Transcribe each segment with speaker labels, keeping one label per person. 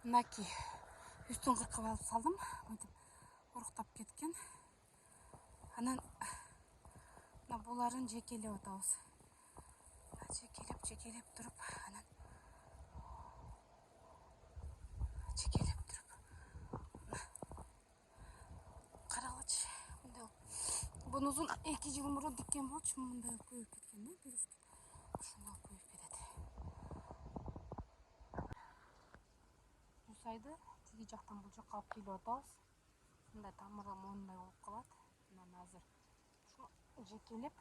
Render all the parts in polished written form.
Speaker 1: Наки үстін қырқып алып салдым. Өйтіп ұрықтап кеткен. Анан бұларын жекелеп отабыз. Жекелеп тұрып, анан жекелеп тұрып. Қаралачы. Бұны ұзын 2 жыл мұрын диккен болчу, мындай көйіп кеткен да, бір үстін. Шунда көйіп кетеді. Жусайды тиги жақтан бұл жаққа алып келіп отабыз. Мындай тамыры мойнындай болып қалады. Мына азыр шуну жекелеп.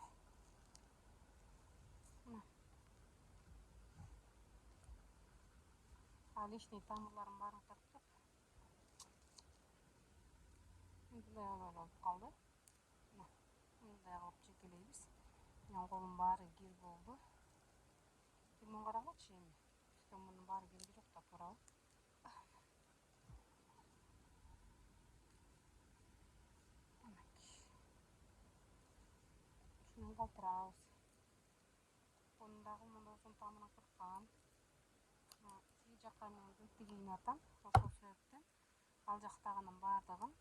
Speaker 1: Ал лишний тамырларын барын тартып. Мындай болып қалды. Мындай қылып жекелейбиз. Менин колум баары кир болду. Кирмон карагычы эми. Үстөн мунун баары кир жоқ да турабы. Шунун калтырабыз. Bunun dagы мындайсын тамырын кырккан. Тиги жакка мен тиги кийинип атам. Ошол себептен ал жактагынын баардыгын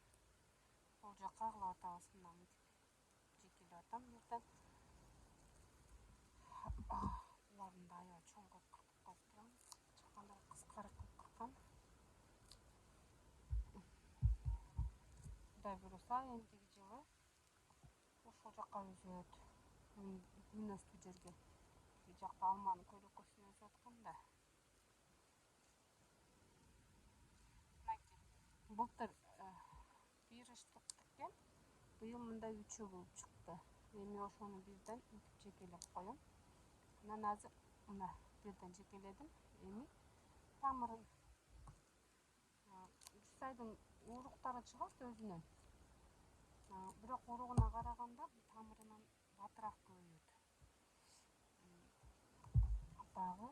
Speaker 1: бул жакка кылып атабыз. Мына мынтип жекелеп атам. Ертең булардын да аябай чоң кылып кыркып коюп турам. Чаканда кыскары кылып кырккан. Кудай буйруса эндиги жылы ушул жакка өзөт. Күн өстү жерге. Тиги жакта алманын көлөкөсүнө өсүп аткан да. Былтыр бир ыштык тиккен. Быйыл мындай 3 болуп чыкты. Эми ошону бирден жекелеп коем. Анан азыр мына бирден жекеледим. Эми тамырын Жусайдын уруктары чыгат өзүнөн. Бирок уругуна караганда тамырынан батыраак көбөйөт. Дагы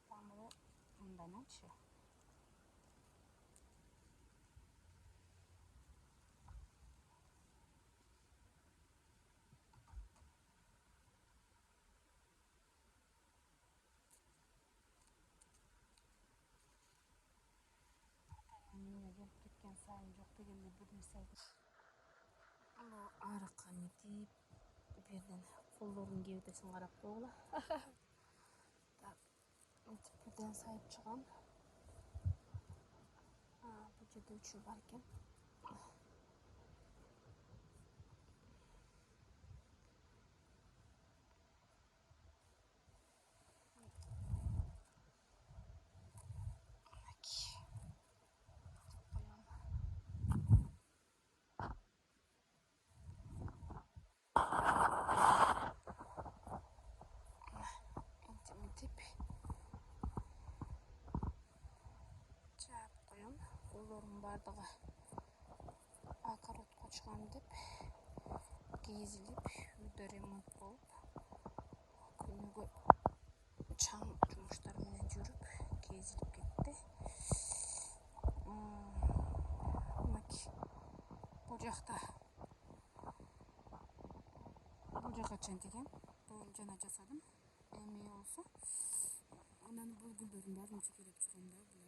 Speaker 1: тамыры мындайчы. Келип кеткен сайын жок дегенде бир нерсе айтып. Аракка митип, бирден колдордун кебетесин карап койгула. Так, митип бирден сайып чыгам. Бул жерде 3 бар экен. Колдордун баардыгы акоротко чыгам деп кезилип, үйдө ремонт болуп, күнүгө чаң жумуштар менен жүрүп кезилип кетти. Бул жакта чейин тигем. Бул жана жасадым. Эми болсо анан бул гүлдөрдүн баарын жекелеп чыгам да.